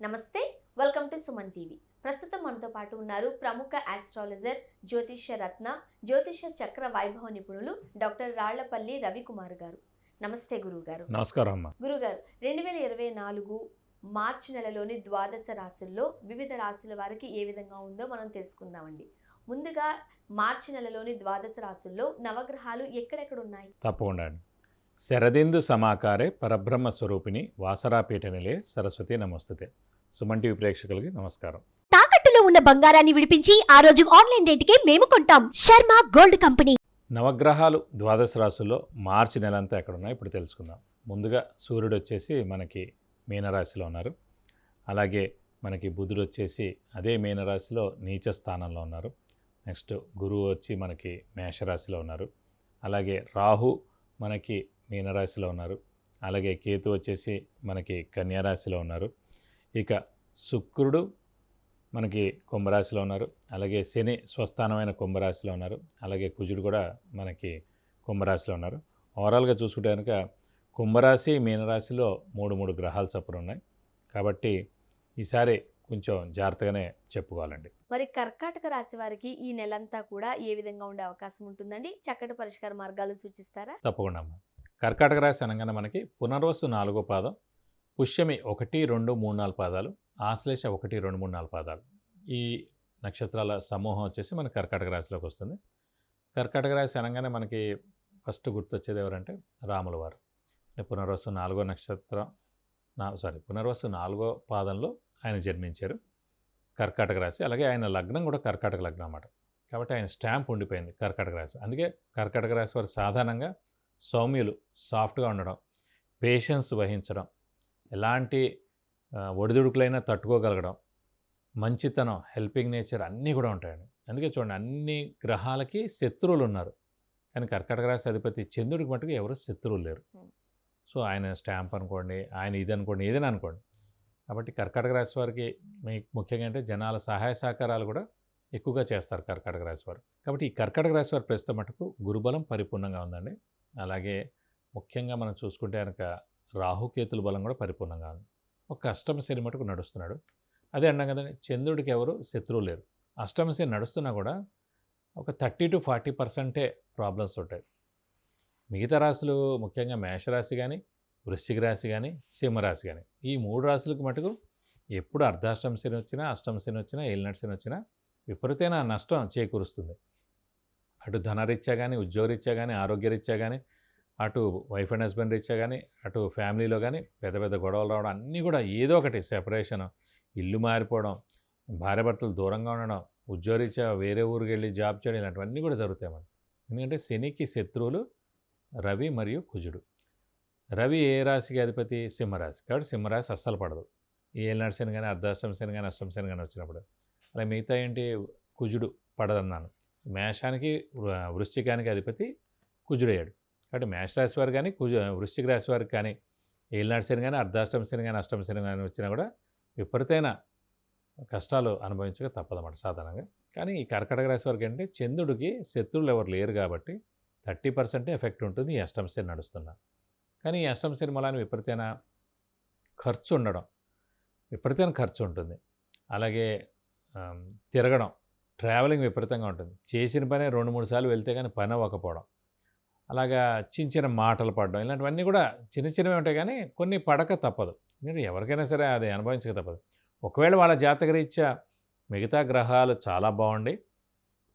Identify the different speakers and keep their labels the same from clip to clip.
Speaker 1: నమస్తే, welcome to Suman TV. ప్రస్తుతం మనతో పాటు ఉన్నారు ప్రముఖ ఆస్ట్రాలజర్, జ్యోతిష్య రత్న, జ్యోతిష్య చక్ర వైభవ నిపుణులు డాక్టర్ రాళ్లపల్లి రవికుమార్ గారు. నమస్తే గురువు గారు.
Speaker 2: నమస్కారం అమ్మా.
Speaker 1: గురుగారు, 2024 మార్చి నెలలోని ద్వాదశ రాశుల్లో వివిధ రాశుల వారికి ఏ విధంగా ఉందో మనం తెలుసుకుందామండి. ముందుగా మార్చి నెలలోని ద్వాదశ రాశుల్లో నవగ్రహాలు ఎక్కడెక్కడ ఉన్నాయి?
Speaker 2: తప్పకుండా అండి. శరదిందు సమాకారే పరబ్రహ్మ స్వరూపిణి వాసరాపీఠ నిలే సరస్వతి నమస్తుతే. సుమన్ టీవీ ప్రేక్షకులకి నమస్కారం.
Speaker 3: తాకట్టులో ఉన్న బంగారాన్ని విడిపించి ఆ రోజు ఆన్లైన్ రేటుకే మేము కొంటాం. Sharma gold company.
Speaker 2: నవగ్రహాలు ద్వాదశ రాశుల్లో మార్చి నెలంతా ఎక్కడ ఉన్నాయో ఇప్పుడు తెలుసుకుందాం. ముందుగా సూర్యుడు వచ్చేసి మనకి మీనరాశిలో ఉన్నారు. అలాగే మనకి బుధుడు వచ్చేసి అదే మీనరాశిలో నీచ స్థానంలో ఉన్నారు. నెక్స్ట్ గురువు వచ్చి మనకి మేషరాశిలో ఉన్నారు. అలాగే రాహు మనకి మీనరాశిలో ఉన్నారు. అలాగే కేతు వచ్చేసి మనకి కన్యారాశిలో ఉన్నారు. ఇక శుక్రుడు మనకి కుంభరాశిలో ఉన్నారు. అలాగే శని స్వస్థానమైన కుంభరాశిలో ఉన్నారు. అలాగే కుజుడు కూడా మనకి కుంభరాశిలో ఉన్నారు. ఓవరాల్గా చూసుకుంటే కనుక కుంభరాశి మీనరాశిలో మూడు గ్రహాలు చొప్పున ఉన్నాయి. కాబట్టి ఈసారి కొంచెం జాగ్రత్తగానే చెప్పుకోవాలండి.
Speaker 1: మరి కర్కాటక రాశి వారికి ఈ నెలంతా కూడా ఏ విధంగా ఉండే అవకాశం ఉంటుందండి? చక్కటి పరిష్కార మార్గాలు సూచిస్తారా?
Speaker 2: తప్పకుండా అమ్మ. కర్కాటక రాశి అనగానే మనకి పునర్వసు 4వ పాదం, పుష్యమి 1, 2, 3, 4 పాదాలు, ఆశ్లేష 1, 2, 3, 4 పాదాలు. ఈ నక్షత్రాల సమూహం వచ్చేసి మన కర్కాటక రాశిలోకి వస్తుంది. కర్కాటక రాశి అనగానే మనకి ఫస్ట్ గుర్తొచ్చేది ఎవరంటే రాముల వారు. పునర్వసు 4వ నక్షత్రం పునర్వసు 4వ పాదంలో ఆయన జన్మించారు. కర్కాటక రాశి. అలాగే ఆయన లగ్నం కూడా కర్కాటక లగ్నం అన్నమాట. కాబట్టి ఆయన స్టాంప్ ఉండిపోయింది కర్కాటక రాశి. అందుకే కర్కాటక రాశి వారు సాధారణంగా సౌమ్యులు, సాఫ్ట్గా ఉండడం, పేషెన్స్ వహించడం, ఎలాంటి ఒడిదుడుకులైనా తట్టుకోగలగడం, మంచితనం, హెల్పింగ్ నేచర్ అన్నీ కూడా ఉంటాయండి. అందుకే చూడండి, అన్ని గ్రహాలకి శత్రువులు ఉన్నారు, కానీ కర్కాటక రాశి అధిపతి చంద్రుడికి మటుకు ఎవరు శత్రువులు లేరు. సో ఆయన స్టాంప్ అనుకోండి, ఆయన ఇది అనుకోండి, ఏదైనా అనుకోండి. కాబట్టి కర్కాటక రాశి వారికి ముఖ్యంగా అంటే జనాల సహాయ సహకారాలు కూడా ఎక్కువగా చేస్తారు కర్కాటక రాశి వారు. కాబట్టి ఈ కర్కాటక రాశి వారు ప్రస్తుతం మటుకు గురుబలం పరిపూర్ణంగా ఉందండి. అలాగే ముఖ్యంగా మనం చూసుకుంటే కనుక రాహుకేతుల బలం కూడా పరిపూర్ణంగా ఉంది. ఒక అష్టమ శని మటుకు నడుస్తున్నాడు. అదే అన్నాం కదండి, చంద్రుడికి ఎవరు శత్రువు లేరు. అష్టమ శని నడుస్తున్నా కూడా ఒక 30 to 40% ప్రాబ్లమ్స్ ఉంటాయి. మిగతా రాశులు ముఖ్యంగా మేషరాశి కానీ, వృశ్చిక రాశి కానీ, సింహరాశి కానీ, ఈ 3 రాశులకు మటుకు ఎప్పుడు అర్ధాష్టమ శని వచ్చినా, అష్టమ శని వచ్చినా, ఏలినాటి శని వచ్చినా విపరీతమైన నష్టం చేకూరుస్తుంది. అటు ధనరీత్యా కానీ, ఉద్యోగరీత్యా కానీ, ఆరోగ్యరీత్యా కానీ, అటు వైఫ్ అండ్ హస్బెండ్ రీత్యా కానీ, అటు ఫ్యామిలీలో కానీ పెద్ద పెద్ద గొడవలు రావడం, అన్నీ కూడా ఏదో ఒకటి సెపరేషన్, ఇల్లు మారిపోవడం, భార్యాభర్తలు దూరంగా ఉండడం, ఉద్యోగరీత్యా వేరే ఊరికి వెళ్ళి జాబ్ చేయడం, ఇలాంటివన్నీ కూడా జరుగుతాయి మనకి. ఎందుకంటే శనికి శత్రువులు రవి మరియు కుజుడు. రవి ఏ రాశికి అధిపతి? సింహరాశి. కాబట్టి సింహరాశి అస్సలు పడదు. ఈ ఏలినాటి శని కానీ, అర్ధాష్టమ శని కానీ, అష్టమ శని కానీ వచ్చినప్పుడు. అలా మిగతా ఏంటి, కుజుడు పడదన్నాను. మేషానికి వృశ్చికానికి అధిపతి కుజుడయ్యాడు. కాబట్టి మేషరాశి వారు కానీ, వృశ్చిక రాశి వారికి కానీ ఏలినాటి శని కానీ, అర్ధాష్టమ శని కానీ, అష్టమ శని కానీ వచ్చినా కూడా విపరీతమైన కష్టాలు అనుభవించక తప్పదన్నమాట సాధారణంగా. కానీ ఈ కర్కాటక రాశి వారికి అంటే చంద్రుడికి శత్రువులు ఎవరు లేరు కాబట్టి 30% ఎఫెక్ట్ ఉంటుంది ఈ అష్టమ శని నడుస్తున్నా. కానీ ఈ అష్టమ శని మూలాన్ని విపరీతమైన ఖర్చు ఉండడం, విపరీతమైన ఖర్చు ఉంటుంది. అలాగే తిరగడం, ట్రావెలింగ్ విపరీతంగా ఉంటుంది. చేసిన పనే 2-3 సార్లు వెళ్తే కానీ పని అవ్వకపోవడం, అలాగా చిన్న మాటలు పడడం, ఇలాంటివన్నీ కూడా చిన్నవి ఉంటాయి. కానీ కొన్ని పడక తప్పదు. ఎందుకంటే ఎవరికైనా సరే అది అనుభవించక తప్పదు. ఒకవేళ వాళ్ళ జాతకరీత్యా మిగతా గ్రహాలు చాలా బాగుండి,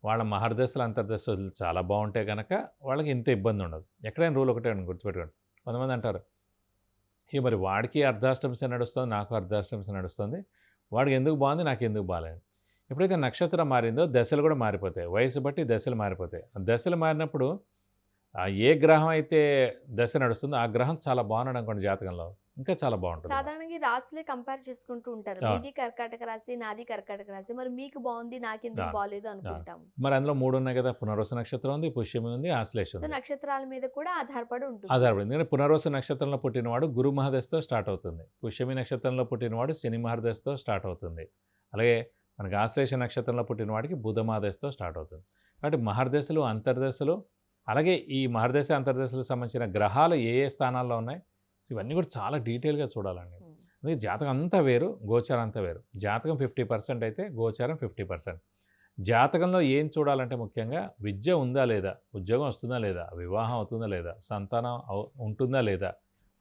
Speaker 2: వాళ్ళ మహర్దశలు అంతర్దశలు చాలా బాగుంటే కనుక వాళ్ళకి ఇంత ఇబ్బంది ఉండదు. ఎక్కడైనా రూల్ ఒకటే గుర్తుపెట్టుకోండి. కొంతమంది అంటారు, ఇక మరి వాడికి అర్ధాష్టమ శని నడుస్తుంది, నాకు అర్ధాష్టమ శని నడుస్తుంది, వాడికి ఎందుకు బాగుంది, నాకు ఎందుకు బాగాలేదు. ఎప్పుడైతే నక్షత్రం మారిందో దశలు కూడా మారిపోతాయి. వయసు బట్టి దశలు మారిపోతాయి. దశలు మారినప్పుడు ఏ గ్రహం అయితే దశ నడుస్తుందో ఆ గ్రహం చాలా బాగున్నాడు అనుకోండి జాతకంలో, ఇంకా చాలా బాగుంటుంది.
Speaker 1: సాధారణంగా రాశులే కంపేర్ చేసుకుంటూ ఉంటారు. మీది కర్కాటక రాశి, నాది కర్కాటక రాశి, మరి మీకు బాగుంది, నాకెందుకు బాగాలేదు అనుకుంటాం.
Speaker 2: మరి అందులో 3 ఉన్నాయి కదా, పునర్వసు నక్షత్రం ఉంది, పుష్యమి ఉంది, ఆశ్లేష ఉంది.
Speaker 1: నక్షత్రాల మీద కూడా ఆధారపడి ఉంటుంది.
Speaker 2: ఎందుకంటే పునర్వసు నక్షత్రంలో పుట్టినవాడు గురు మహదశతో స్టార్ట్ అవుతుంది. పుష్యమి నక్షత్రంలో పుట్టినవాడు శని మహర్దశతో స్టార్ట్ అవుతుంది. అలాగే మనకి ఆశ్లేష నక్షత్రంలో పుట్టినవాడికి బుధ మహదశతో స్టార్ట్ అవుతుంది. కాబట్టి మహర్దశలు, అంతర్దశలు, అలాగే ఈ మహర్దశ అంతర్దశలకు సంబంధించిన గ్రహాలు ఏ స్థానాల్లో ఉన్నాయి, ఇవన్నీ కూడా చాలా డీటెయిల్గా చూడాలండి. అందుకే జాతకం అంతా వేరు, గోచారం అంతా వేరు. జాతకం 50% అయితే గోచారం 50%. జాతకంలో ఏం చూడాలంటే ముఖ్యంగా విద్య ఉందా లేదా, ఉద్యోగం వస్తుందా లేదా, వివాహం అవుతుందా లేదా, సంతానం ఉంటుందా లేదా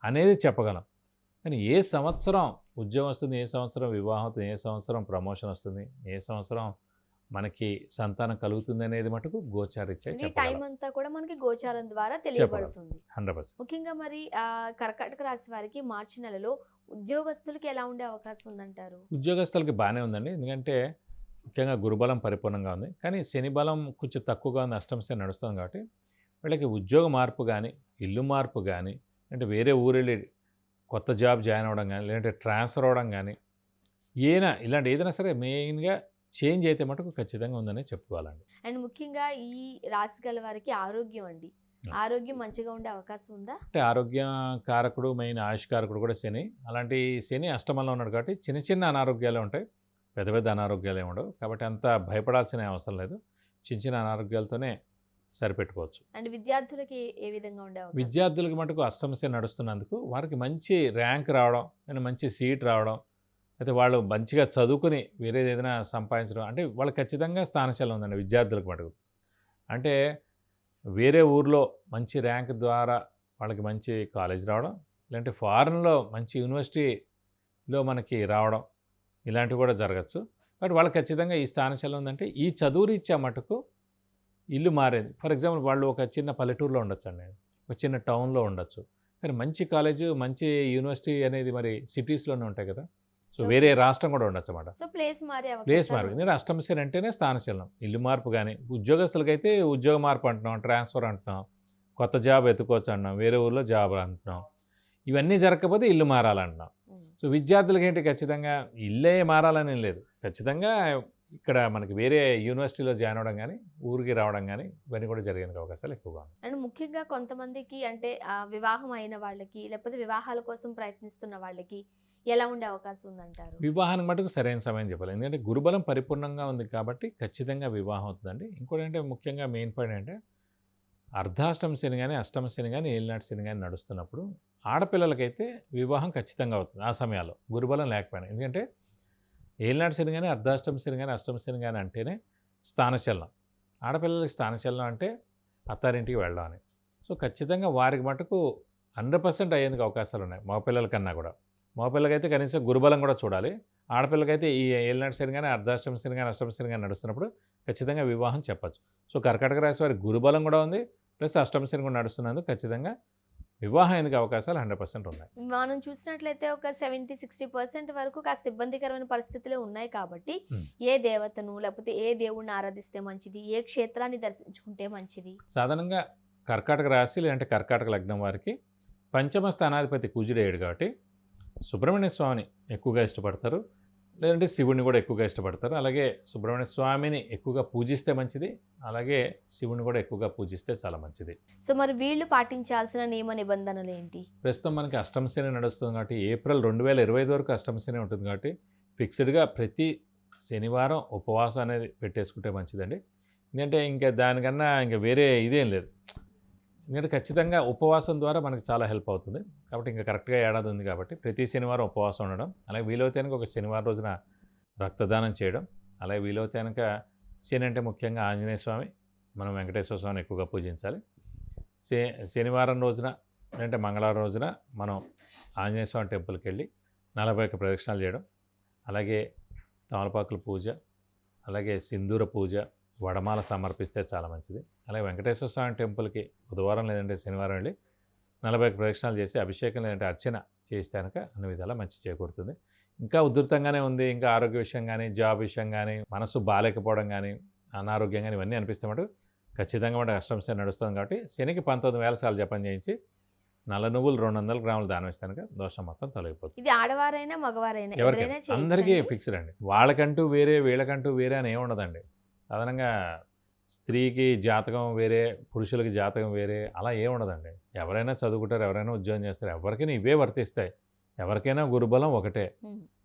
Speaker 2: అనేది చెప్పగలం. కానీ ఏ సంవత్సరం ఉద్యోగం వస్తుంది, ఏ సంవత్సరం వివాహం అవుతుంది, ఏ సంవత్సరం ప్రమోషన్ వస్తుంది, ఏ సంవత్సరం మనకి సంతానం కలుగుతుంది అనేది మటుకు గోచారిత్యా
Speaker 1: ఈ టైం
Speaker 2: చెప్పగలం.
Speaker 1: అంతా కూడా మనకి గోచారం ద్వారా
Speaker 2: చెప్పగలం
Speaker 1: తెలియబడుతుంది.
Speaker 2: 100%.
Speaker 1: ముఖ్యంగా మరి కర్కాటక రాశి వారికి మార్చి నెలలో ఉద్యోగస్తులకి ఎలా ఉండే అవకాశం ఉందంటారు?
Speaker 2: ఉద్యోగస్తులకి బాగానే ఉందండి. ఎందుకంటే ముఖ్యంగా గురుబలం పరిపూర్ణంగా ఉంది. కానీ శని బలం కొంచెం తక్కువగా ఉంది, అష్టమ శని నడుస్తుంది కాబట్టి వీళ్ళకి ఉద్యోగ మార్పు కానీ, ఇల్లు మార్పు కానీ, అంటే వేరే ఊరెళ్ళి కొత్త జాబ్ జాయిన్ అవ్వడం కానీ, లేదంటే ట్రాన్స్ఫర్ అవ్వడం కానీ, ఇలాంటి ఏదైనా సరే మెయిన్గా చేంజ్ అయితే మటుకు ఖచ్చితంగా ఉందని చెప్పుకోవాలండి.
Speaker 1: అండ్ ముఖ్యంగా ఈ రాశి గల వారికి ఆరోగ్యం అండి, ఆరోగ్యం మంచిగా ఉండే అవకాశం ఉందా?
Speaker 2: అంటే ఆరోగ్య కారకుడు, మెయిన్ ఆయుష్ కారకుడు కూడా శని. అలాంటి శని అష్టమంలో ఉన్నాడు కాబట్టి చిన్న చిన్న అనారోగ్యాలే ఉంటాయి, పెద్ద పెద్ద అనారోగ్యాలు ఏమి ఉండవు. కాబట్టి అంత భయపడాల్సిన అవసరం లేదు, చిన్న చిన్న అనారోగ్యాలతోనే సరిపెట్టుకోవచ్చు.
Speaker 1: అండ్ విద్యార్థులకి ఏ విధంగా ఉండే అవకాశం?
Speaker 2: విద్యార్థులకి మటుకు అష్టమ శని నడుస్తున్నందుకు వారికి మంచి ర్యాంక్ రావడం, అండ్ మంచి సీట్ రావడం, అయితే వాళ్ళు మంచిగా చదువుకుని వేరేది ఏదైనా సంపాదించడం, అంటే వాళ్ళకి ఖచ్చితంగా స్థానచలనం ఉందండి విద్యార్థులకు మటుకు. అంటే వేరే ఊర్లో మంచి ర్యాంక్ ద్వారా వాళ్ళకి మంచి కాలేజ్ రావడం, లేదంటే ఫారెన్లో మంచి యూనివర్సిటీలో మనకి రావడం, ఇలాంటివి కూడా జరగచ్చు. బట్ వాళ్ళకి ఖచ్చితంగా ఈ స్థానచలనం ఉందంటే ఈ చదువు రీత్యా మటుకు ఇల్లు మారేది. ఫర్ ఎగ్జాంపుల్ వాళ్ళు ఒక చిన్న పల్లెటూరులో ఉండొచ్చు అండి, ఒక చిన్న టౌన్లో ఉండొచ్చు. కానీ మంచి కాలేజు, మంచి యూనివర్సిటీ అనేది మరి సిటీస్లోనే ఉంటాయి కదా. సో వేరే రాష్ట్రం కూడా ఉండొచ్చు అన్నమాట.
Speaker 1: సో ప్లేస్ మారే
Speaker 2: ప్లేస్
Speaker 1: అవకాశం
Speaker 2: మార్పు, ఎందుకంటే అష్టమ శని అంటేనే స్థానచలనం. ఇల్లు మార్పు కానీ, ఉద్యోగస్తులకైతే ఉద్యోగ మార్పు అంటున్నాం, ట్రాన్స్ఫర్ అంటున్నాం, కొత్త జాబ్ ఎత్తుకోవచ్చు అంటున్నాం, వేరే ఊర్లో జాబ్ అంటున్నాం. ఇవన్నీ జరగకపోతే ఇల్లు మారాలంటున్నాం. సో విద్యార్థులకి ఏంటి, ఖచ్చితంగా ఇల్లే మారాలని లేదు, ఖచ్చితంగా ఇక్కడ మనకి వేరే యూనివర్సిటీలో జాయిన్ అవ్వడం కానీ, ఊరికి రావడం కానీ, ఇవన్నీ కూడా జరిగే అవకాశాలు ఎక్కువగా ఉన్నాయి.
Speaker 1: అండ్ ముఖ్యంగా కొంతమందికి అంటే వివాహం అయిన వాళ్ళకి, లేకపోతే వివాహాల కోసం ప్రయత్నిస్తున్న వాళ్ళకి ఎలా ఉండే అవకాశం ఉందంటారు?
Speaker 2: వివాహానికి మటుకు సరైన సమయం చెప్పాలి, ఎందుకంటే గురుబలం పరిపూర్ణంగా ఉంది కాబట్టి ఖచ్చితంగా వివాహం అవుతుందండి. ఇంకోటి అంటే ముఖ్యంగా మెయిన్ పాయింట్ అంటే అర్ధాష్టమ శని కానీ, అష్టమ శని కానీ, ఏలినాటి శని కానీ నడుస్తున్నప్పుడు ఆడపిల్లలకైతే వివాహం ఖచ్చితంగా అవుతుంది ఆ సమయాల్లో, గురుబలం లేకపోయినా. ఎందుకంటే ఏలినాటి శని కానీ, అర్ధాష్టమ శని కానీ, అష్టమ శని కానీ అంటేనే స్థానచలనం. ఆడపిల్లలకి స్థానచలనం అంటే అత్తారింటికి వెళ్ళడం అని. సో ఖచ్చితంగా వారికి మటుకు 100% అయ్యేందుకు అవకాశాలు ఉన్నాయి, మగపిల్లల కన్నా కూడా. మగపిల్లకైతే కనీసం గురుబలం కూడా చూడాలి. ఆడపిల్లకైతే ఈ ఏలినాటి శని కానీ, అర్ధాష్టమ శని కానీ, అష్టమ శని కానీ నడుస్తున్నప్పుడు ఖచ్చితంగా వివాహం చెప్పచ్చు. సో కర్కాటక రాశి వారికి గురుబలం కూడా ఉంది, ప్లస్ అష్టమ శని కూడా నడుస్తున్నందుకు ఖచ్చితంగా వివాహం ఎందుకు అవకాశాలు 100% ఉన్నాయి.
Speaker 1: మనం చూసినట్లయితే ఒక 70-60% వరకు కాస్త ఇబ్బందికరమైన పరిస్థితులే ఉన్నాయి కాబట్టి ఏ దేవతను లేకపోతే ఏ దేవుణ్ణి ఆరాధిస్తే మంచిది, ఏ క్షేత్రాన్ని దర్శించుకుంటే మంచిది?
Speaker 2: సాధారణంగా కర్కాటక రాశి లేదంటే కర్కాటక లగ్నం వారికి పంచమ స్థానాధిపతి కుజుడేయుడు కాబట్టి సుబ్రహ్మణ్య స్వామిని ఎక్కువగా ఇష్టపడతారు, లేదంటే శివుడిని కూడా ఎక్కువగా ఇష్టపడతారు. అలాగే సుబ్రహ్మణ్య స్వామిని ఎక్కువగా పూజిస్తే మంచిది, అలాగే శివుని కూడా ఎక్కువగా పూజిస్తే చాలా మంచిది.
Speaker 1: సో మరి వీళ్ళు పాటించాల్సిన నియమ నిబంధనలు ఏంటి?
Speaker 2: ప్రస్తుతం మనకి అష్టమ శని నడుస్తుంది కాబట్టి ఏప్రిల్ 2025 వరకు అష్టమ శని ఉంటుంది కాబట్టి ఫిక్స్డ్గా ప్రతి శనివారం ఉపవాసం అనేది పెట్టేసుకుంటే మంచిదండి. ఎందుకంటే ఇంకా దానికన్నా ఇంకా వేరే ఇదేం లేదు, ఎందుకంటే ఖచ్చితంగా ఉపవాసం ద్వారా మనకి చాలా హెల్ప్ అవుతుంది. కాబట్టి ఇంకా కరెక్ట్గా ఏడాది ఉంది కాబట్టి ప్రతి శనివారం ఉపవాసం ఉండడం, అలాగే వీలైతే కనుక ఒక శనివారం రోజున రక్తదానం చేయడం, అలాగే వీలైతే కనుక శని అంటే ముఖ్యంగా ఆంజనేయ స్వామి, మనం వెంకటేశ్వర స్వామిని ఎక్కువగా పూజించాలి. శనివారం రోజున లేదంటే మంగళవారం రోజున మనం ఆంజనేయ స్వామి టెంపుల్కి వెళ్ళి 41 ప్రదక్షిణాలు చేయడం, అలాగే తమలపాకుల పూజ, అలాగే సింధూర పూజ, వడమాల సమర్పిస్తే చాలా మంచిది. అలాగే వెంకటేశ్వర స్వామి టెంపుల్కి బుధవారం లేదంటే శనివారం వెళ్ళి 41 ప్రదక్షిణాలు చేసి అభిషేకం లేదంటే అర్చన చేస్తే కనుక అన్ని విధాలా మంచి చేకూరుతుంది. ఇంకా ఉధృతంగానే ఉంది, ఇంకా ఆరోగ్య విషయం కానీ, జాబ్ విషయం కానీ, మనసు బాగాలేకపోవడం కానీ, అనారోగ్యం కానీ ఇవన్నీ అనిపిస్తే మటు ఖచ్చితంగా మనకు అష్టమ శని నడుస్తుంది కాబట్టి శనికి 19,000 సార్లు జపం చేయించి నల్ల నువ్వులు 200 గ్రాములు దానం ఇస్తే కనుక దోషం మొత్తం తొలగిపోతుంది.
Speaker 1: ఇది ఆడవారైనా మగవారైనా
Speaker 2: ఎవరికైనా అందరికీ ఫిక్స్డ్ అండి, వాళ్ళకంటూ వేరే వీళ్ళకంటూ వేరే అని ఏముండదండి. సాధారణంగా స్త్రీకి జాతకం వేరే, పురుషులకి జాతకం వేరే అలా ఏముండదండి. ఎవరైనా చదువుకుంటారు, ఎవరైనా ఉద్యోగం చేస్తారు, ఎవరికైనా ఇవే వర్తిస్తాయి. ఎవరికైనా గురుబలం ఒకటే,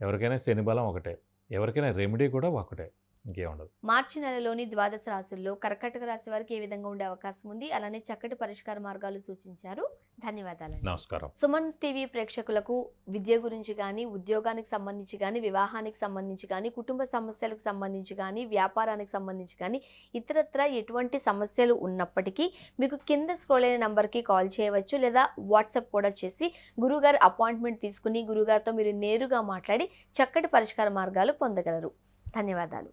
Speaker 2: ఎవరికైనా శని బలం ఒకటే, ఎవరికైనా రెమెడీ కూడా ఒకటే, ఇంకేముండదు.
Speaker 1: మార్చి నెలలోని ద్వాదశ రాశుల్లో కర్కాటక రాశి వారికి ఏ విధంగా ఉండే అవకాశం ఉంది, అలానే చక్కటి పరిష్కార మార్గాలు సూచించారు. ధన్యవాదాలు.
Speaker 2: నమస్కారం.
Speaker 1: సుమన్ టీవీ ప్రేక్షకులకు విద్య గురించి కానీ, ఉద్యోగానికి సంబంధించి కానీ, వివాహానికి సంబంధించి కానీ, కుటుంబ సమస్యలకు సంబంధించి కానీ, వ్యాపారానికి సంబంధించి కానీ, ఇతరత్ర ఎటువంటి సమస్యలు ఉన్నప్పటికీ మీకు కింద స్క్రోల్ అయిన నంబర్కి కాల్ చేయవచ్చు, లేదా వాట్సాప్ కూడా చేసి గురువుగారి అపాయింట్మెంట్ తీసుకుని గురువుగారితో మీరు నేరుగా మాట్లాడి చక్కటి పరిష్కార మార్గాలు పొందగలరు. ధన్యవాదాలు.